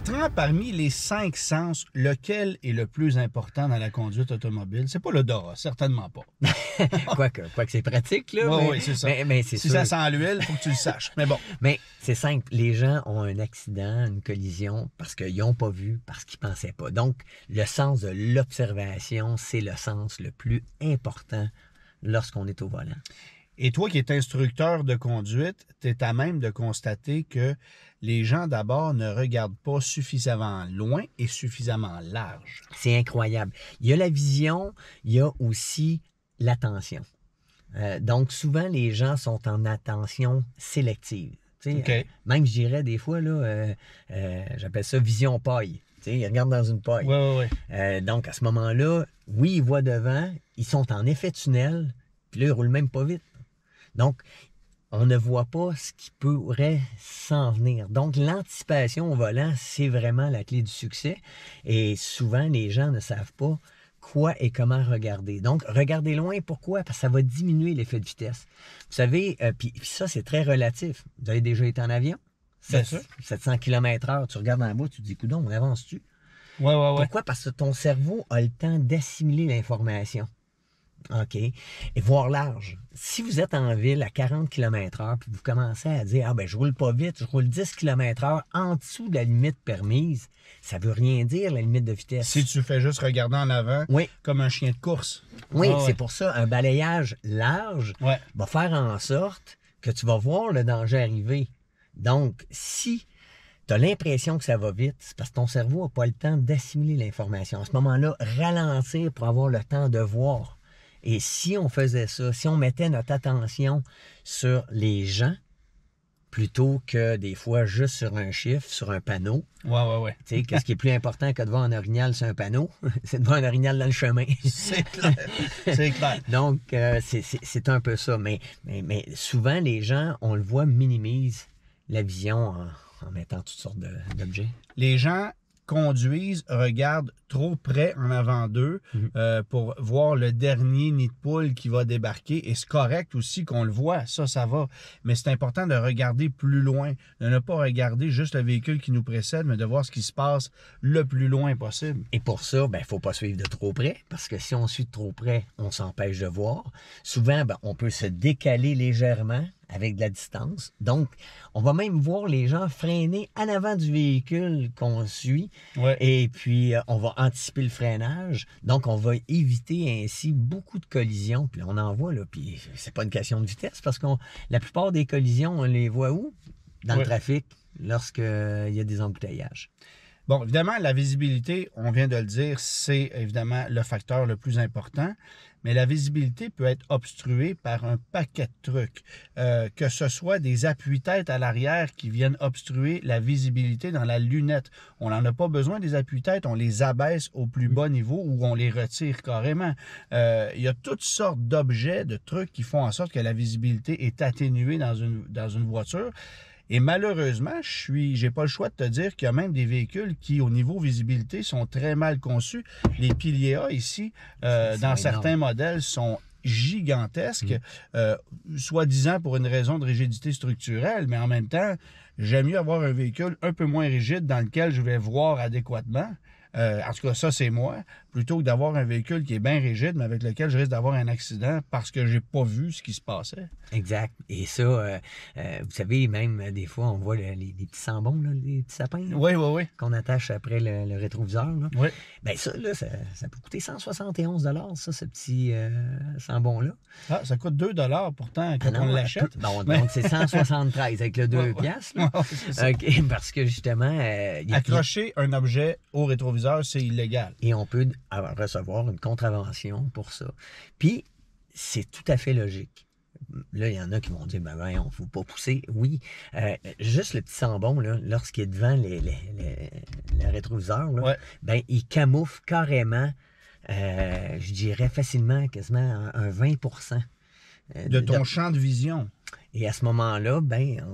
Bertrand, parmi les 5 sens, lequel est le plus important dans la conduite automobile? C'est pas l'odorat, certainement pas. Quoique c'est pratique, là. Oui, c'est ça. Mais c'est Si sûr. ça sent l'huile, il faut que tu le saches. Mais bon. Mais c'est simple. Les gens ont un accident, une collision, parce qu'ils n'ont pas vu, parce qu'ils ne pensaient pas. Donc, le sens de l'observation, c'est le sens le plus important lorsqu'on est au volant. Et toi qui es instructeur de conduite, tu es à même de constater que les gens d'abord ne regardent pas suffisamment loin et suffisamment large. C'est incroyable. Il y a la vision, il y a aussi l'attention. Donc, souvent, les gens sont en attention sélective. Okay. Même, je dirais, des fois, là, j'appelle ça vision paille. Ils regardent dans une paille. Oui. Donc, à ce moment-là, oui, ils voient devant, ils sont en effet tunnel, puis là, ils ne roulent même pas vite. Donc, on ne voit pas ce qui pourrait s'en venir. Donc, l'anticipation au volant, c'est vraiment la clé du succès. Et souvent, les gens ne savent pas quoi et comment regarder. Donc, regarder loin, pourquoi? Parce que ça va diminuer l'effet de vitesse. Vous savez, puis ça, c'est très relatif. Vous avez déjà été en avion? 700 km/h, tu regardes en bas, tu te dis, coudonc, on avance-tu? Oui. Pourquoi? Parce que ton cerveau a le temps d'assimiler l'information. OK. Et voir large. Si vous êtes en ville à 40 km/h, puis vous commencez à dire, je roule pas vite, je roule 10 km/h en dessous de la limite permise, ça veut rien dire, la limite de vitesse. Si tu fais juste regarder en avant, comme un chien de course. Oui, c'est pour ça, un balayage large va faire en sorte que tu vas voir le danger arriver. Donc, si tu as l'impression que ça va vite, c'est parce que ton cerveau n'a pas le temps d'assimiler l'information. À ce moment-là, ralentir pour avoir le temps de voir. Et si on faisait ça, si on mettait notre attention sur les gens, plutôt que des fois juste sur un chiffre, sur un panneau. Ouais. Tu sais, qu'est-ce qui est plus important que de voir un orignal sur un panneau? C'est de voir un orignal dans le chemin. C'est clair. C'est clair. Donc, c'est un peu ça. Mais souvent, les gens, on le voit, minimisent la vision en mettant toutes sortes d'objets. Les gens conduisent, regardent trop près en avant d'eux pour voir le dernier nid de poule qui va débarquer. Et c'est correct aussi qu'on le voit, ça va. Mais c'est important de regarder plus loin, de ne pas regarder juste le véhicule qui nous précède, mais de voir ce qui se passe le plus loin possible. Et pour ça, il ne faut pas suivre de trop près, parce que si on suit de trop près, on s'empêche de voir. Souvent, on peut se décaler légèrement avec de la distance. Donc, on va même voir les gens freiner en avant du véhicule qu'on suit. Et puis, on va anticiper le freinage. Donc, on va éviter ainsi beaucoup de collisions. Puis on en voit, là. Puis, c'est pas une question de vitesse, parce que la plupart des collisions, on les voit où? Dans le trafic, lorsqu'il y a des embouteillages. Bon, évidemment, la visibilité, on vient de le dire, c'est évidemment le facteur le plus important, mais la visibilité peut être obstruée par un paquet de trucs, que ce soit des appuis-têtes à l'arrière qui viennent obstruer la visibilité dans la lunette. On n'en a pas besoin des appuis-têtes, on les abaisse au plus bas niveau ou on les retire carrément. Il y a toutes sortes d'objets, de trucs qui font en sorte que la visibilité est atténuée dans une voiture. Et malheureusement, j'ai pas le choix de te dire qu'il y a même des véhicules qui, au niveau visibilité, sont très mal conçus. Les piliers A ici, dans certains modèles, sont gigantesques, soi-disant pour une raison de rigidité structurelle, mais en même temps, j'aime mieux avoir un véhicule un peu moins rigide dans lequel je vais voir adéquatement. En tout cas, ça, c'est moi, plutôt que d'avoir un véhicule qui est bien rigide, mais avec lequel je risque d'avoir un accident parce que j'ai pas vu ce qui se passait. Exact. Et ça, vous savez, même des fois, on voit les petits sambons, là, les petits sapins qu'on attache après le rétroviseur. Là. Oui. Bien ça, là, ça peut coûter 171 $, ça, ce petit sambon-là. Ah, ça coûte 2 $ pourtant quand on l'achète. Donc, c'est 173 avec le 2 piastres. Là. C'est ça. OK, parce que justement... accrocher un objet au rétroviseur, c'est illégal. Et on peut recevoir une contravention pour ça. Puis, c'est tout à fait logique. Là, il y en a qui vont dire, il ne faut pas pousser. Oui, juste le petit sambon, là, lorsqu'il est devant le rétroviseur, là, il camoufle carrément, je dirais facilement, quasiment un 20% de ton champ de vision. Et à ce moment-là,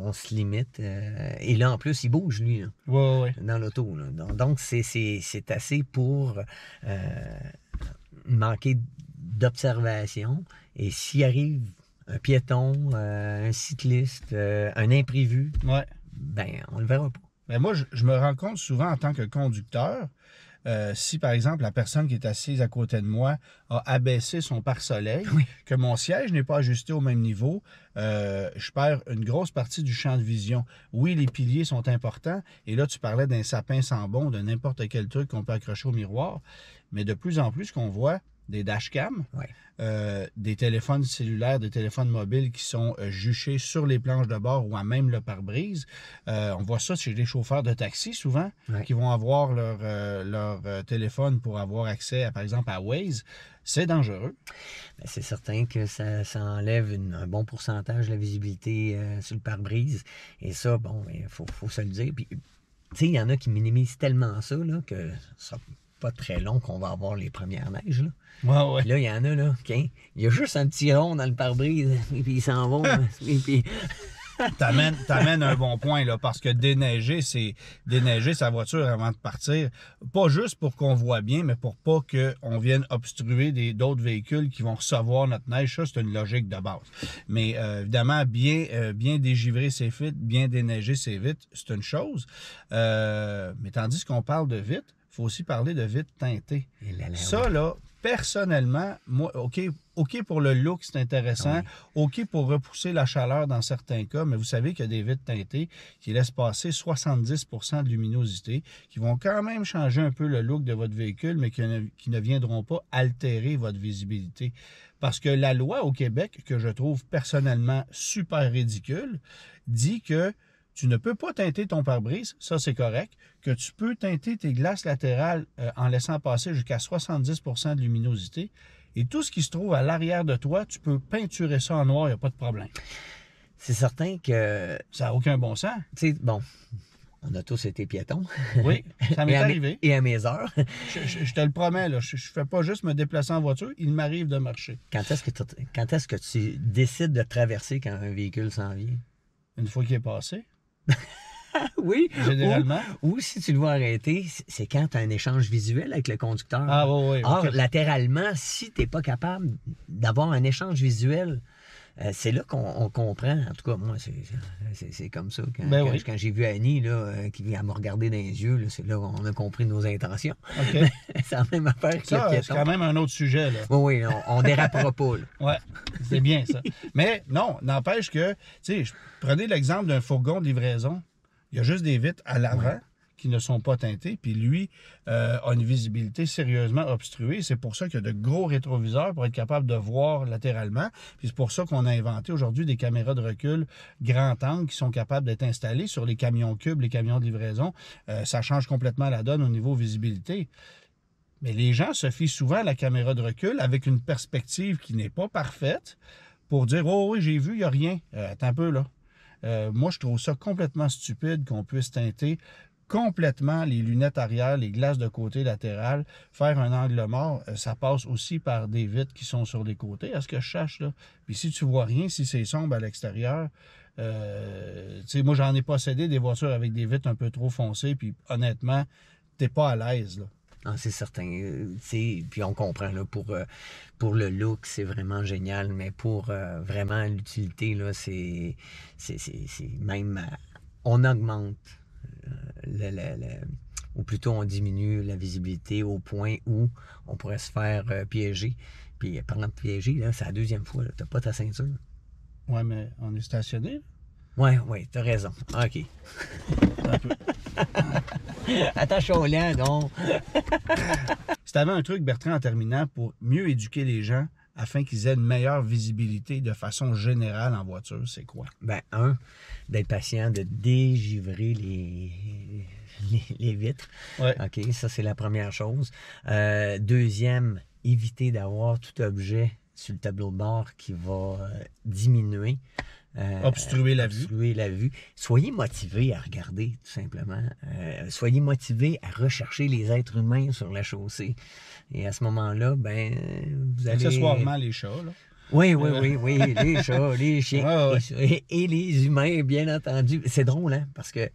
on se limite. Et là, en plus, il bouge, lui, là, dans l'auto. Donc, c'est assez pour manquer d'observation. Et s'il arrive un piéton, un cycliste, un imprévu, on ne le verra pas. Ben moi, je me rends compte souvent en tant que conducteur, si par exemple la personne qui est assise à côté de moi a abaissé son pare-soleil, Oui. que mon siège n'est pas ajusté au même niveau, je perds une grosse partie du champ de vision. Oui, les piliers sont importants, et là tu parlais d'un sapin sans bon, de n'importe quel truc qu'on peut accrocher au miroir, mais de plus en plus, ce qu'on voit, des dashcams, Ouais. des téléphones cellulaires, des téléphones mobiles qui sont juchés sur les planches de bord ou à même le pare-brise. On voit ça chez les chauffeurs de taxi souvent, Ouais. qui vont avoir leur téléphone pour avoir accès, par exemple, à Waze. C'est dangereux. Ben, c'est certain que ça enlève un bon pourcentage de la visibilité sur le pare-brise. Et ça, bon, il faut se le dire. Puis, tu sais, il y en a qui minimisent tellement ça là, que ça sera pas très long qu'on va avoir les premières neiges. Là. Ouais, ouais. Puis là, il y en a, là, il y a juste un petit rond dans le pare-brise, et puis ils s'en vont. Et puis... T'amènes un bon point, là, parce que déneiger, c'est déneiger sa voiture avant de partir. Pas juste pour qu'on voit bien, mais pour pas qu'on vienne obstruer d'autres véhicules qui vont recevoir notre neige. Ça, c'est une logique de base. Mais évidemment, bien dégivrer, c'est vite, bien déneiger, c'est vite, c'est une chose. Mais tandis qu'on parle de vite, il faut aussi parler de vitre teintée. Ça, là, personnellement, moi, OK pour le look, c'est intéressant. Oui. OK pour repousser la chaleur dans certains cas, mais vous savez qu'il y a des vitres teintées qui laissent passer 70% de luminosité, qui vont quand même changer un peu le look de votre véhicule, mais qui ne viendront pas altérer votre visibilité. Parce que la loi au Québec, que je trouve personnellement super ridicule, dit que tu ne peux pas teinter ton pare-brise, ça c'est correct, que tu peux teinter tes glaces latérales en laissant passer jusqu'à 70% de luminosité. Et tout ce qui se trouve à l'arrière de toi, tu peux peinturer ça en noir, il n'y a pas de problème. C'est certain que... Ça n'a aucun bon sens. Tu sais, bon, on a tous été piétons. Oui, ça m'est arrivé. Et à mes heures. Je te le promets, là, je ne fais pas juste me déplacer en voiture, il m'arrive de marcher. Quand est-ce que tu décides de traverser quand un véhicule s'en vient? Une fois qu'il est passé. Oui. Généralement. Ou si tu le vois arrêter, c'est quand tu as un échange visuel avec le conducteur. Ah oui, oui. Or, latéralement, si tu n'es pas capable d'avoir un échange visuel, c'est là qu'on comprend. En tout cas, moi, c'est comme ça. Quand j'ai vu Annie, là, qui vient me regarder dans les yeux, c'est là qu'on a compris nos intentions. OK. C'est la même affaire que le piéton. C'est quand même un autre sujet. Là. Oui, on dérapera pas. Oui, c'est bien ça. Mais non, n'empêche que, tu sais, prenez l'exemple d'un fourgon de livraison. Il y a juste des vitres à l'avant qui ne sont pas teintées, puis lui a une visibilité sérieusement obstruée. C'est pour ça qu'il y a de gros rétroviseurs pour être capable de voir latéralement. Puis c'est pour ça qu'on a inventé aujourd'hui des caméras de recul grand angle qui sont capables d'être installées sur les camions cubes, les camions de livraison. Ça change complètement la donne au niveau visibilité. Mais les gens se fient souvent à la caméra de recul avec une perspective qui n'est pas parfaite pour dire « Oh oui, j'ai vu, il n'y a rien. Attends un peu là. » Moi, je trouve ça complètement stupide qu'on puisse teinter complètement les lunettes arrière, les glaces de côté latérales, faire un angle mort. Ça passe aussi par des vitres qui sont sur les côtés, à ce que je cherche là. Puis si tu vois rien, si c'est sombre à l'extérieur, tu sais, moi, j'en ai possédé des voitures avec des vitres un peu trop foncées, puis honnêtement, t'es pas à l'aise, là. Ah, c'est certain. Puis on comprend, là, pour le look, c'est vraiment génial, mais pour vraiment l'utilité, là, c'est même... on augmente, ou plutôt on diminue la visibilité au point où on pourrait se faire piéger. Puis parlant de piéger, là, c'est la deuxième fois, tu n'as pas ta ceinture. Ouais, mais on est stationné, là. Oui, t'as raison. OK. Un peu. Attache au lent, donc. Si tu avais un truc, Bertrand, en terminant, pour mieux éduquer les gens afin qu'ils aient une meilleure visibilité de façon générale en voiture, c'est quoi? Ben, d'être patient, de dégivrer les vitres. Ouais. OK, ça, c'est la première chose. Deuxième, éviter d'avoir tout objet sur le tableau de bord qui va diminuer. Obstruer la vue. Soyez motivés à regarder, tout simplement. Soyez motivés à rechercher les êtres humains sur la chaussée. Et à ce moment-là, ben, vous allez... Accessoirement, les chats, là. Oui, les chats, les chiens et les humains, bien entendu. C'est drôle, hein, parce que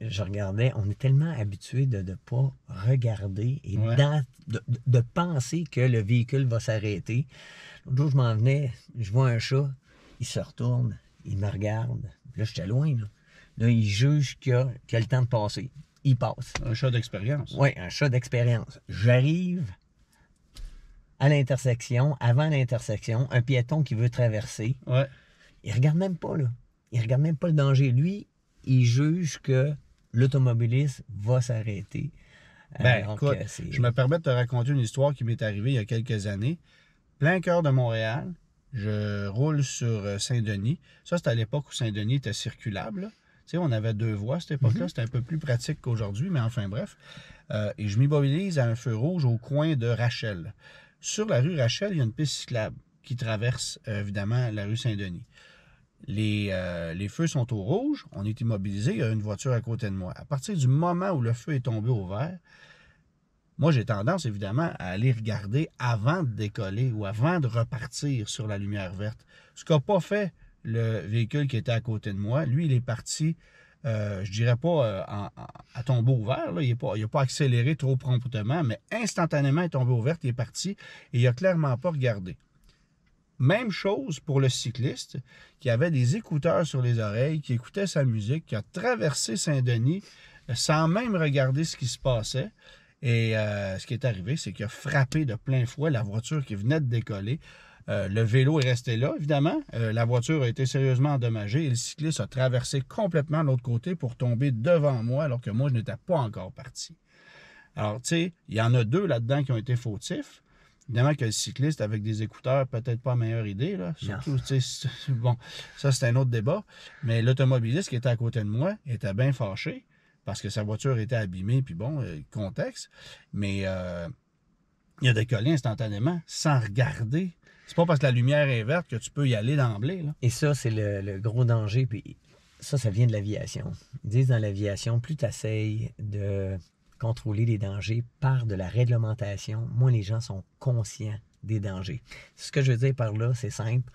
je regardais, on est tellement habitué de ne pas regarder et de penser que le véhicule va s'arrêter. L'autre jour, je m'en venais, je vois un chat, il se retourne, il me regarde. Là, j'étais loin, là. Là, il juge qu'il a le temps de passer. Il passe. Un chat d'expérience. Oui, un chat d'expérience. J'arrive à l'intersection, avant l'intersection, un piéton qui veut traverser. Ouais. Il regarde même pas, là. Il regarde même pas le danger. Lui, il juge que l'automobiliste va s'arrêter. Ben, Donc, écoute, je me permets de te raconter une histoire qui m'est arrivée il y a quelques années. Plein cœur de Montréal, je roule sur Saint-Denis. Ça, c'était à l'époque où Saint-Denis était circulable, là. Tu sais, on avait 2 voies à cette époque-là. C'était un peu plus pratique qu'aujourd'hui, mais enfin bref. Et je m'immobilise à un feu rouge au coin de Rachel. Sur la rue Rachel, il y a une piste cyclable qui traverse, évidemment, la rue Saint-Denis. Les feux sont au rouge, on est immobilisé, il y a une voiture à côté de moi. À partir du moment où le feu est tombé au vert, moi, j'ai tendance, évidemment, à aller regarder avant de décoller ou avant de repartir sur la lumière verte. Ce qu'a pas fait le véhicule qui était à côté de moi. Lui, il est parti, je dirais pas à tombeau ouvert. Là. Il n'a pas accéléré trop promptement, mais instantanément, il est tombé au vert, il est parti et il n'a clairement pas regardé. Même chose pour le cycliste qui avait des écouteurs sur les oreilles, qui écoutait sa musique, qui a traversé Saint-Denis sans même regarder ce qui se passait. Et ce qui est arrivé, c'est qu'il a frappé de plein fouet la voiture qui venait de décoller. Le vélo est resté là, évidemment. La voiture a été sérieusement endommagée et le cycliste a traversé complètement de l'autre côté pour tomber devant moi alors que moi, je n'étais pas encore parti. Alors, tu sais, il y en a 2 là-dedans qui ont été fautifs. Évidemment que le cycliste avec des écouteurs, peut-être pas meilleure idée, là. Surtout, tu sais, bon, ça c'est un autre débat. Mais l'automobiliste qui était à côté de moi était bien fâché parce que sa voiture était abîmée, puis bon, contexte. Mais il a décollé instantanément sans regarder. C'est pas parce que la lumière est verte que tu peux y aller d'emblée, là. Et ça, c'est le gros danger. Puis ça vient de l'aviation. Ils disent dans l'aviation, plus tu essayes de contrôler les dangers par de la réglementation, moins les gens sont conscients des dangers. Ce que je veux dire par là, c'est simple.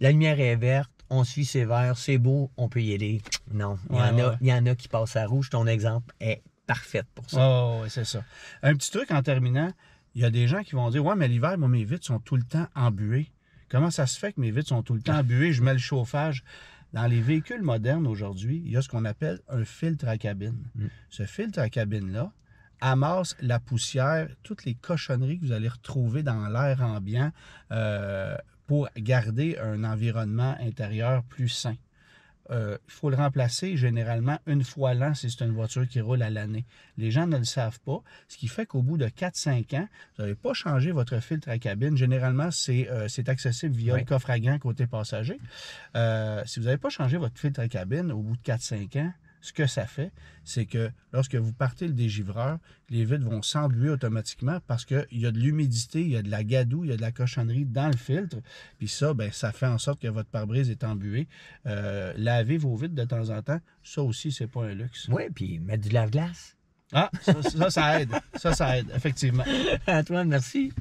La lumière est verte, on suit ses verts, c'est beau, on peut y aller. Non, il y en a qui passent à rouge. Ton exemple est parfait pour ça. Oh, oui, c'est ça. Un petit truc en terminant, il y a des gens qui vont dire « Ouais, mais l'hiver, moi, mes vitres sont tout le temps embuées. Comment ça se fait que mes vitres sont tout le temps embuées? Je mets le chauffage. » Dans les véhicules modernes aujourd'hui, il y a ce qu'on appelle un filtre à cabine. Ce filtre à cabine-là amasse la poussière, toutes les cochonneries que vous allez retrouver dans l'air ambiant pour garder un environnement intérieur plus sain. Il faut le remplacer généralement une fois l'an si c'est une voiture qui roule à l'année. Les gens ne le savent pas, ce qui fait qu'au bout de 4-5 ans, vous n'avez pas changé votre filtre à cabine. Généralement, c'est accessible via le coffre à gants côté passager. Si vous n'avez pas changé votre filtre à cabine au bout de 4-5 ans, ce que ça fait, c'est que lorsque vous partez le dégivreur, les vitres vont s'embuer automatiquement parce qu'il y a de l'humidité, il y a de la gadoue, il y a de la cochonnerie dans le filtre. Puis ça, ben, ça fait en sorte que votre pare-brise est embué. Lavez vos vitres de temps en temps, ça aussi, c'est pas un luxe. Oui, puis mettre du lave-glace. Ah, ça aide. Ça aide, effectivement. Antoine, merci.